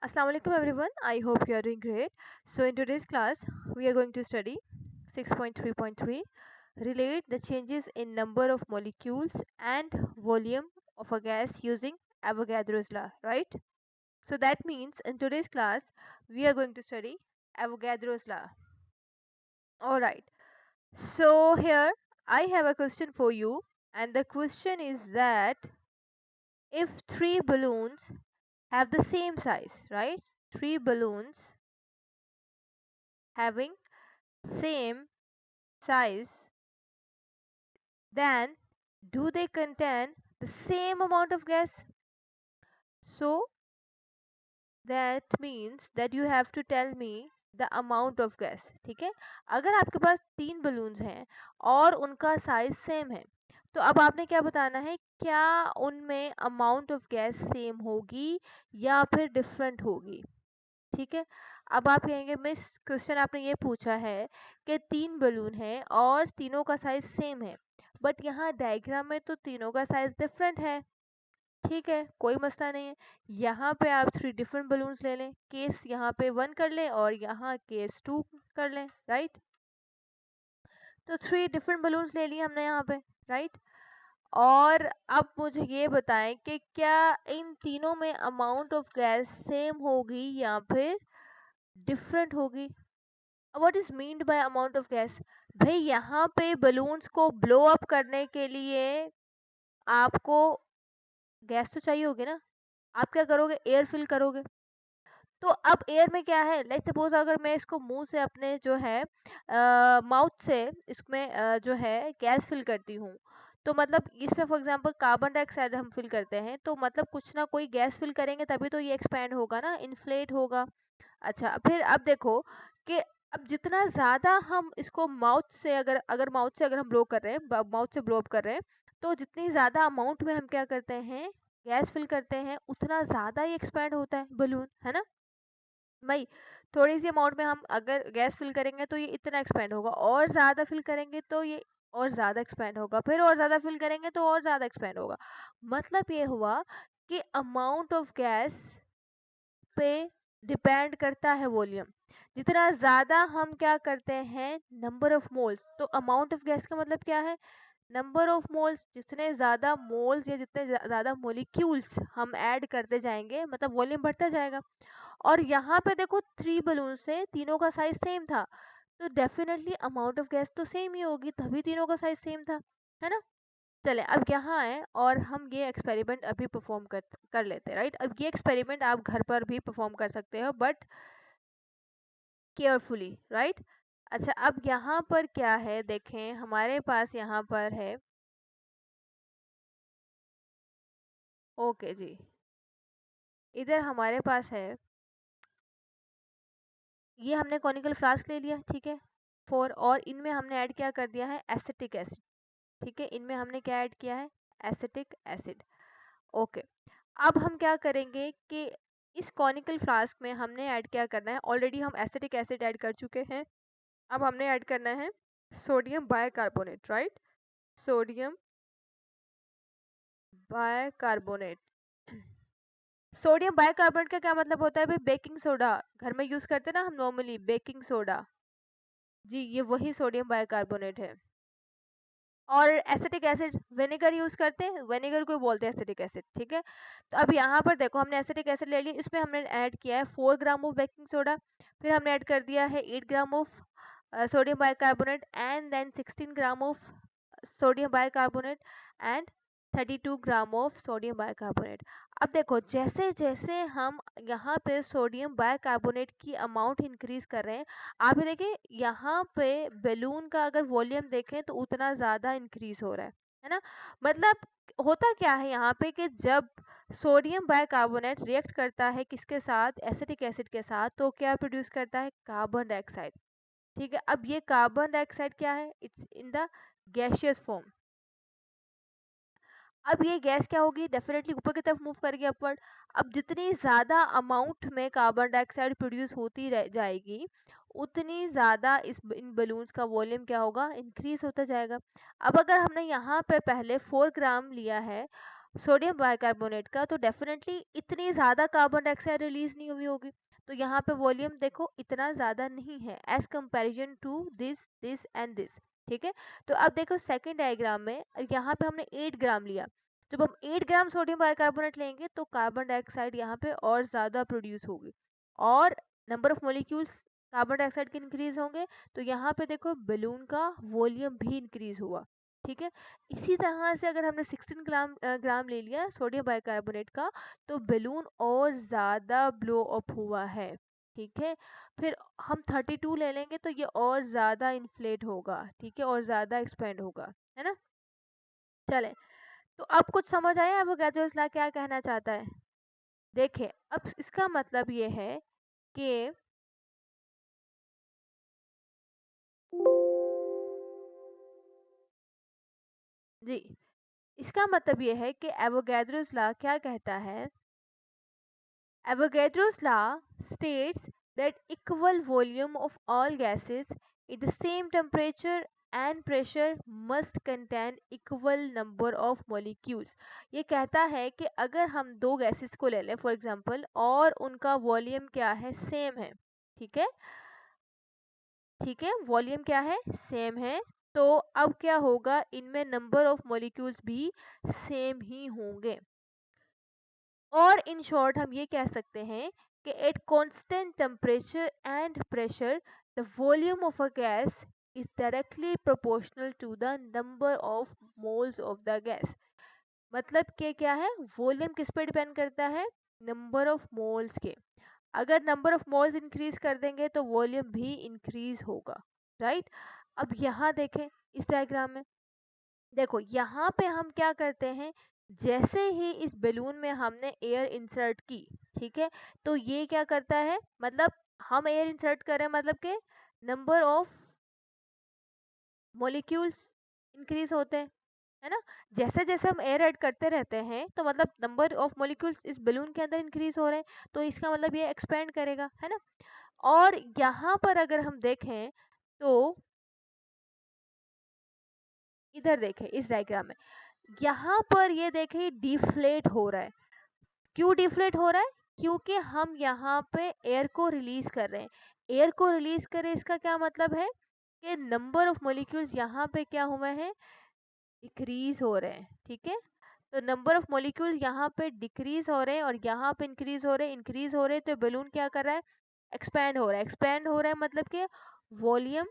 Assalamu alaikum everyone. I hope you are doing great. So in today's class, we are going to study 6.3.3 relate the changes in number of molecules and volume of a gas using Avogadro's law, right? So that means in today's class, we are going to study Avogadro's law. All right. So here I have a question for you, and the question is that if three balloons have the same size, right? Three balloons having same size, then do they contain the same amount of gas? So that means that you have to tell me the amount of gas. ठीक है, अगर आपके पास तीन balloons हैं और उनका size same है तो अब आपने क्या बताना है, क्या उनमें अमाउंट ऑफ गैस सेम होगी या फिर डिफरेंट होगी। ठीक है, अब आप कहेंगे मिस क्वेश्चन आपने ये पूछा है कि तीन बलून हैं और तीनों का साइज सेम है, बट यहाँ डायग्राम में तो तीनों का साइज डिफरेंट है। ठीक है, कोई मसला नहीं है, यहाँ पे आप थ्री डिफरेंट बलून्स ले लें, केस यहाँ पे 1 कर लें और यहाँ केस 2 कर लें, राइट। तो थ्री डिफरेंट बलून्स ले लिए हमने यहाँ पे, राइट। और अब मुझे ये बताएं कि क्या इन तीनों में अमाउंट ऑफ गैस सेम होगी या फिर डिफरेंट होगी। What is meant by amount of gas, भाई यहाँ पे बलून्स को ब्लो अप करने के लिए आपको गैस तो चाहिए होगी ना। आप क्या करोगे, एयर फिल करोगे। तो अब एयर में क्या है, लेट्स सपोज अगर मैं इसको मुंह से अपने जो है माउथ से इसमें जो है गैस फिल करती हूँ, तो मतलब इसमें फॉर एग्जांपल कार्बन डाइऑक्साइड हम फिल करते हैं, तो मतलब कुछ ना कोई गैस फिल करेंगे तभी तो ये एक्सपैंड होगा ना, इन्फ्लेट होगा। अच्छा फिर अब देखो कि अब जितना ज़्यादा हम इसको माउथ से अगर माउथ से अगर हम ब्लो कर रहे हैं, माउथ से ब्लो अप कर रहे हैं, तो जितनी ज़्यादा अमाउंट में हम क्या करते हैं, गैस फिल करते हैं, उतना ज़्यादा ही एक्सपैंड होता है बलून, है ना भाई। थोड़ी सी अमाउंट में हम अगर गैस फिल करेंगे तो ये इतना एक्सपैंड होगा, और ज़्यादा फिल करेंगे तो ये और ज़्यादा एक्सपैंड होगा, फिर और ज़्यादा फिल करेंगे तो और ज़्यादा एक्सपैंड होगा। मतलब ये हुआ कि अमाउंट ऑफ गैस पे डिपेंड करता है वॉल्यूम। जितना ज़्यादा हम क्या करते हैं, नंबर ऑफ मोल्स, तो अमाउंट ऑफ गैस का मतलब क्या है, नंबर ऑफ मोल्स। जितने ज़्यादा मोल्स या जितने ज़्यादा मोलिक्यूल्स हम ऐड करते जाएंगे मतलब वॉल्यूम बढ़ता जाएगा। और यहाँ पे देखो थ्री बलून से तीनों का साइज सेम था, तो डेफिनेटली अमाउंट ऑफ गैस तो सेम ही होगी, तभी तीनों का साइज सेम था, है ना। चले अब यहाँ आए और हम ये एक्सपेरिमेंट अभी परफॉर्म कर लेते हैं, राइट। अब ये एक्सपेरिमेंट आप घर पर भी परफॉर्म कर सकते हो बट केयरफुली, राइट। अच्छा अब यहाँ पर क्या है, देखें हमारे पास यहाँ पर है, ओके जी, इधर हमारे पास है, ये हमने कॉनिकल फ्लास्क ले लिया, ठीक है, फोर, और इनमें हमने ऐड क्या कर दिया है, एसिटिक एसिड। ठीक है, इनमें हमने क्या ऐड किया है, एसिटिक एसिड। ओके, अब हम क्या करेंगे कि इस कॉनिकल फ्लास्क में हमने ऐड क्या करना है, ऑलरेडी हम एसिटिक एसिड ऐड कर चुके हैं, अब हमने ऐड करना है sodium bicarbonate, right. Sodium bicarbonate. Sodium bicarbonate का क्या मतलब होता है भाई, बेकिंग सोडा, घर में यूज करते हैं ना हम नॉर्मली, बेकिंग सोडा, जी ये वही सोडियम बाइकार्बोनेट है। और एसिटिक एसिड विनेगर यूज करते हैं, विनेगर को बोलते हैं एसिटिक एसिड, ठीक है। तो अब यहाँ पर देखो हमने एसिटिक एसिड ले लिया, इसमें हमने ऐड किया है 4 ग्राम ऑफ बेकिंग सोडा, फिर हमने ऐड कर दिया है 8 gram of sodium bicarbonate and then 16 gram of sodium bicarbonate and 32 gram of sodium bicarbonate. अब देखो जैसे जैसे हम यहाँ पे सोडियम बाइकार्बोनेट की अमाउंट इंक्रीज कर रहे हैं, आप ये देखिए यहाँ पे बैलून का अगर वॉल्यूम देखें तो उतना ज़्यादा इंक्रीज हो रहा है ना। मतलब होता क्या है यहाँ पे कि जब सोडियम बाइकार्बोनेट रिएक्ट करता है किसके साथ, एसिटिक एसिड के साथ, तो क्या प्रोड्यूस करता है, कार्बन डाइऑक्साइड। ठीक है, अब ये कार्बन डाइऑक्साइड क्या है, it's in the gaseous form. अब ये गैस क्या होगी, डेफिनेटली ऊपर की तरफ मूव करेगी अपवर्ड। अब जितनी ज़्यादा अमाउंट में कार्बन डाइऑक्साइड प्रोड्यूस होती रह जाएगी, उतनी ज़्यादा इन बलून्स का वॉल्यूम क्या होगा, इंक्रीज होता जाएगा। अब अगर हमने यहाँ पे पहले 4 ग्राम लिया है सोडियम बाइकार्बोनेट का, तो डेफिनेटली इतनी ज़्यादा कार्बन डाइऑक्साइड रिलीज नहीं हुई होगी, तो यहाँ पे वॉल्यूम देखो इतना ज़्यादा नहीं है as comparison to this this and this. ठीक है, तो अब देखो सेकेंड डायग्राम में यहाँ पे हमने 8 ग्राम लिया। जब हम 8 ग्राम सोडियम बाइकार्बोनेट लेंगे तो कार्बन डाइऑक्साइड यहाँ पे और ज़्यादा प्रोड्यूस होगी और number of molecules carbon dioxide के इंक्रीज होंगे, तो यहाँ पे देखो बलून का वॉल्यूम भी इंक्रीज हुआ। ठीक है, इसी तरह से अगर हमने 16 ग्राम ले लिया सोडियम बाइकार्बोनेट का, तो बलून और ज़्यादा ब्लो अप हुआ है। ठीक है, फिर हम 32 ले लेंगे तो ये और ज़्यादा इन्फ्लेट होगा। ठीक है, और ज़्यादा एक्सपेंड होगा, है ना। चले, तो अब कुछ समझ आया एवोगाड्रोस लॉ क्या कहना चाहता है। देखिए, अब इसका मतलब ये है कि जी, इसका मतलब ये है कि एवोगाड्रोस लॉ क्या कहता है। Avogadro's law states that equal volume of all gases at the same temperature and pressure must contain equal number of molecules। ये कहता है कि अगर हम दो गैसेस को ले लें फॉर एग्जांपल और उनका वॉल्यूम क्या है, सेम है। ठीक है, ठीक है, वॉल्यूम क्या है, सेम है, तो अब क्या होगा, इनमें नंबर ऑफ मॉलिक्यूल्स भी सेम ही होंगे। और इन शॉर्ट हम ये कह सकते हैं कि at constant temperature and pressure the volume of a gas is directly proportional to the number of moles of the gas. मतलब कि क्या है, वॉल्यूम किस पे डिपेंड करता है, नंबर ऑफ मोल्स के। अगर नंबर ऑफ मोल्स इंक्रीज कर देंगे तो वॉल्यूम भी इंक्रीज होगा, राइट। अब यहाँ देखें इस डायग्राम में, देखो यहाँ पे हम क्या करते हैं, जैसे ही इस बलून में हमने एयर इंसर्ट की, ठीक है, तो ये क्या करता है, मतलब हम एयर इंसर्ट करें मतलब के नंबर ऑफ मॉलिक्यूल्स इंक्रीज होते हैं, है ना। जैसे जैसे हम एयर ऐड करते रहते हैं तो मतलब नंबर ऑफ मॉलिक्यूल्स इस बलून के अंदर इंक्रीज हो रहे हैं, तो इसका मतलब ये एक्सपेंड करेगा, है ना। और यहाँ पर अगर हम देखें तो इधर देखें इस डायग्राम में, यहाँ पर ये देखें डिफ्लेट हो रहा है। क्यों डिफ्लेट हो रहा है, क्योंकि हम यहाँ पे एयर को रिलीज कर रहे हैं। एयर को रिलीज करें इसका क्या मतलब है कि नंबर ऑफ मॉलिक्यूल्स यहाँ पे क्या हुए हैं, डिक्रीज हो रहे हैं। ठीक है, तो नंबर ऑफ मॉलिक्यूल्स यहाँ पे डिक्रीज हो रहे हैं और यहाँ पे इंक्रीज हो रहे हैं, इंक्रीज हो रहे हैं, तो बलून क्या कर रहा है, एक्सपैंड हो रहा है। एक्सपैंड हो रहा है मतलब कि वॉल्यूम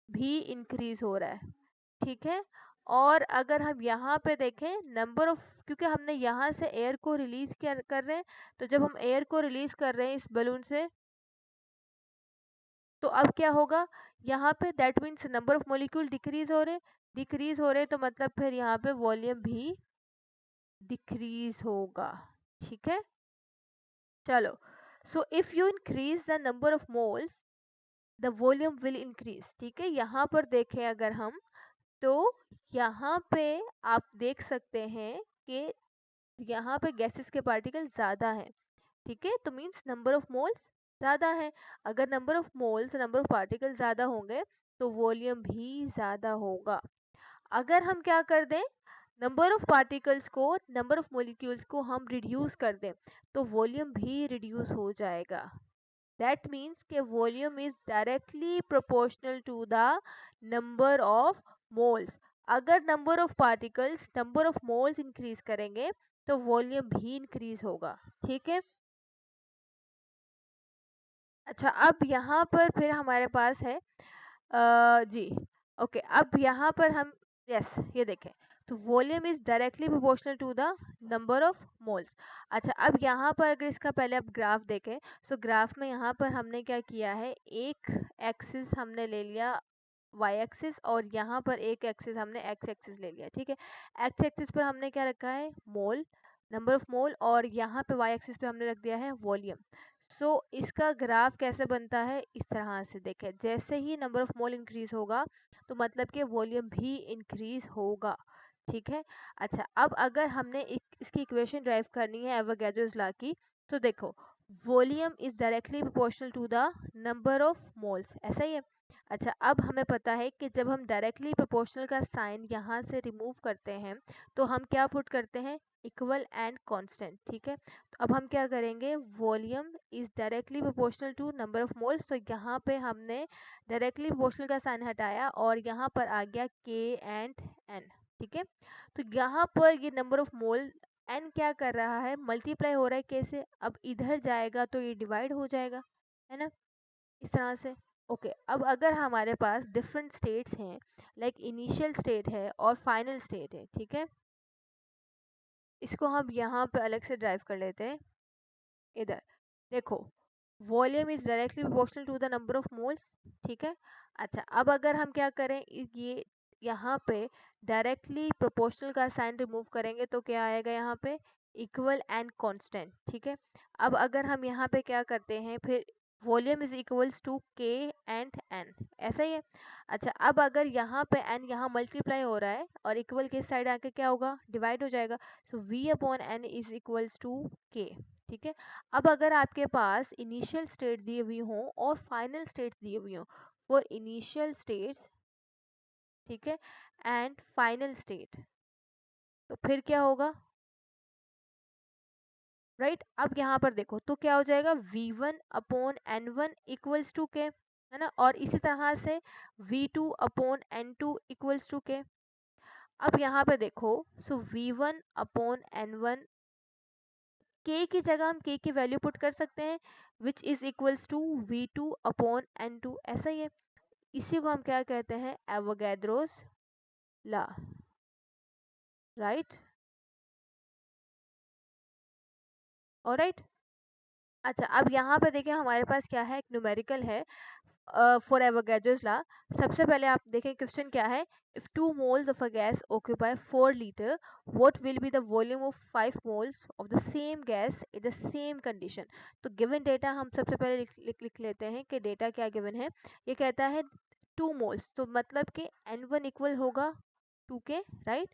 भी इंक्रीज हो रहा है। ठीक है, और अगर हम यहाँ पे देखें नंबर ऑफ, क्योंकि हमने यहाँ से एयर को रिलीज कर रहे हैं, तो जब हम एयर को रिलीज कर रहे हैं इस बलून से, तो अब क्या होगा, यहाँ पे that means number of molecule decrease हो रहे, डिक्रीज हो रहे, तो मतलब फिर यहाँ पे वॉल्यूम भी डिक्रीज होगा। ठीक है, चलो, so if you increase the number of moles the volume will increase. ठीक है, यहाँ पर देखें अगर हम, तो यहाँ पे आप देख सकते हैं कि यहाँ पे गैसेस के पार्टिकल ज़्यादा हैं। ठीक है, तो मीन्स नंबर ऑफ मोल्स ज़्यादा है। अगर number of moles number of particle ज़्यादा होंगे तो वॉल्यूम भी ज़्यादा होगा। अगर हम क्या कर दें, नंबर ऑफ पार्टिकल्स को, नंबर ऑफ मॉलिक्यूल्स को हम रिड्यूस कर दें, तो वॉल्यूम भी रिड्यूस हो जाएगा। दैट मीन्स के volume is directly proportional to the number of moles. अगर number of particles number of moles increase करेंगे तो वॉल्यूम भी इंक्रीज होगा। ठीक है, अच्छा, अब यहाँ पर फिर हमारे पास है जी, ओके, अब यहाँ पर हम, यस, ये देखें, तो volume is directly proportional to the number of moles. अच्छा, अब यहाँ पर अगर इसका पहले आप ग्राफ देखें, सो ग्राफ में यहाँ पर हमने क्या किया है, एक एक्सिस हमने ले लिया वाई एक्सिस और यहाँ पर एक एक्सिस हमने एक्स एक्सिस ले लिया। ठीक है, एक्स एक्सिस पर हमने क्या रखा है, मोल, नंबर ऑफ मोल, और यहाँ पे वाई एक्सिस पे हमने रख दिया है वॉल्यूम। सो इसका ग्राफ कैसे बनता है, इस तरह से देखें, जैसे ही नंबर ऑफ मोल इंक्रीज होगा तो मतलब कि वॉल्यूम भी इंक्रीज होगा। ठीक है, अच्छा, अब अगर हमने इसकी इक्वेशन ड्राइव करनी है एवोगाड्रोस लॉ की, तो देखो volume is directly proportional to the number of moles, ऐसा ही है। अच्छा, अब हमें पता है कि जब हम डायरेक्टली प्रोपोर्शनल का साइन यहाँ से रिमूव करते हैं तो हम क्या पुट करते हैं, इक्वल एंड कांस्टेंट, ठीक है। तो अब हम क्या करेंगे, volume is directly proportional to number of moles, तो यहाँ पे हमने डायरेक्टली प्रोपोर्शनल का साइन हटाया और यहाँ पर आ गया के एंड एन, ठीक है। तो यहाँ पर ये नंबर ऑफ मोल एन क्या कर रहा है, मल्टीप्लाई हो रहा है, कैसे, अब इधर जाएगा तो ये डिवाइड हो जाएगा, है ना, इस तरह से। ओके, अब अगर हमारे पास डिफरेंट स्टेट्स हैं, लाइक इनिशियल स्टेट है और फाइनल स्टेट है, ठीक है, इसको हम यहाँ पे अलग से ड्राइव कर लेते हैं। इधर देखो, volume is directly proportional to the number of moles, ठीक है। अच्छा, अब अगर हम क्या करें, ये यहाँ पे डायरेक्टली प्रोपोर्शनल का साइन रिमूव करेंगे तो क्या आएगा यहाँ पे, इक्वल एंड कांस्टेंट, ठीक है। अब अगर हम यहाँ पे क्या करते हैं, फिर वॉल्यूम इज इक्वल्स टू के एंड एन, ऐसा ही है। अच्छा, अब अगर यहाँ पे एन यहाँ मल्टीप्लाई हो रहा है और इक्वल के साइड आके क्या होगा, डिवाइड हो जाएगा, so V upon N is equals to K, ठीक है। अब अगर आपके पास इनिशियल स्टेट दी हुई हो और फाइनल स्टेट्स दी हुई हो, फॉर इनिशियल स्टेट्स, ठीक है, एंड फाइनल स्टेट, तो फिर क्या होगा, राइट। अब यहाँ पर देखो तो क्या हो जाएगा, v1 upon n1 equals to के, है ना, और इसी तरह से v2 upon n2 equals to के। अब यहाँ पे देखो, सो v1 अपॉन n1, के की जगह हम के की वैल्यू पुट कर सकते हैं, which is equals to v2 upon n2, ऐसा ही है। इसी को हम क्या कहते हैं, एवोगैड्रोस लॉ, राइट, ऑलराइट। अच्छा, अब यहाँ पे देखिए हमारे पास क्या है, एक न्यूमेरिकल है फॉर एवोगैड्रोस लॉ। सबसे पहले आप देखें क्वेश्चन क्या है, if 2 moles of a gas occupy 4 litre, what will be the volume of 5 moles of the same gas in the same condition. तो गिवन डेटा हम सबसे पहले लिख लेते हैं कि डेटा क्या गिवन है। ये कहता है 2 मोल्स, तो मतलब कि n1 इक्वल होगा 2 के, राइट।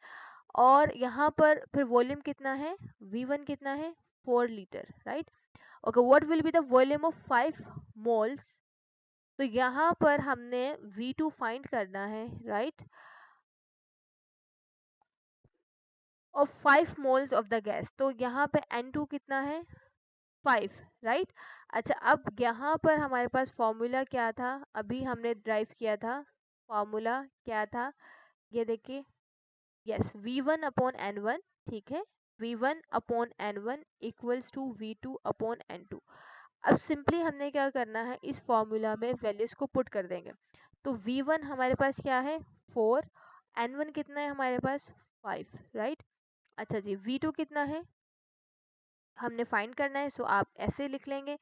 और यहाँ पर फिर वॉल्यूम कितना है, v1 कितना है, 4 litre, right. Okay, what will be the volume of 5 moles, तो यहाँ पर हमने V2 फाइंड करना है, right, of 5 moles of the gas, तो यहाँ पे N2 कितना है, 5, राइट। अच्छा, अब यहाँ पर हमारे पास फॉर्मूला क्या था, अभी हमने ड्राइव किया था, फॉर्मूला क्या था, ये देखिए, यस, V1 अपॉन N1, ठीक है, V1 upon N1 equals to V2 upon N2। अब सिंपली हमने क्या करना है, इस फॉर्मूला में वैल्यूज को पुट कर देंगे। तो v1 हमारे पास क्या है, 4, n1 कितना है हमारे पास, 5, राइट। अच्छा जी, v2 कितना है हमने फाइंड करना है, सो आप ऐसे लिख लेंगे,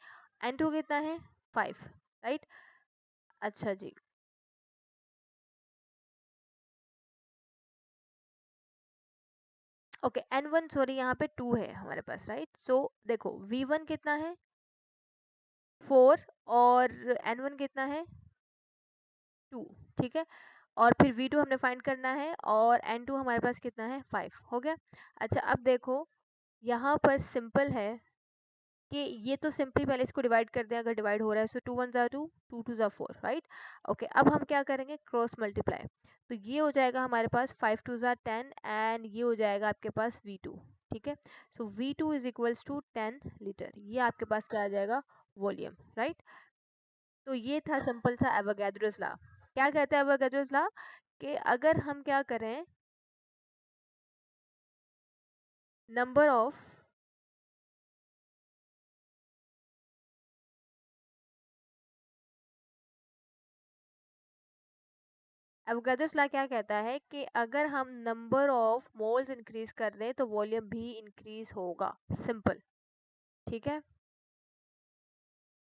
n2 कितना है, 5, राइट। अच्छा जी, ओके, n1 सॉरी यहाँ पे 2 है हमारे पास, राइट। सो देखो v1 कितना है, 4, और n1 कितना है, 2, ठीक है। और फिर v2 हमने फाइंड करना है और n2 हमारे पास कितना है, 5, हो गया। अच्छा, अब देखो यहाँ पर सिंपल है कि ये तो सिंपली पहले इसको डिवाइड कर दें, अगर डिवाइड हो रहा है, सो 2 1 ज़ा 2, 2 2 ज़ा 4, राइट। ओके, अब हम क्या करेंगे, क्रॉस मल्टीप्लाई, तो ये हो जाएगा हमारे पास 5 2 ज़ा 10 एंड ये हो जाएगा आपके पास v2, ठीक है। So v2 is equals to 10 litre, ये आपके पास क्या आ जाएगा, वॉल्यूम, राइट। तो ये था सिंपल सा एवोगैड्रोस लॉ। क्या कहता है एवोगैड्रोस लॉ, कि अगर हम क्या करें, नंबर ऑफ एवोगैड्रोस लॉ क्या कहता है कि अगर हम नंबर ऑफ मोल्स इंक्रीज कर दें तो वॉल्यूम भी इंक्रीज होगा, सिंपल, ठीक है।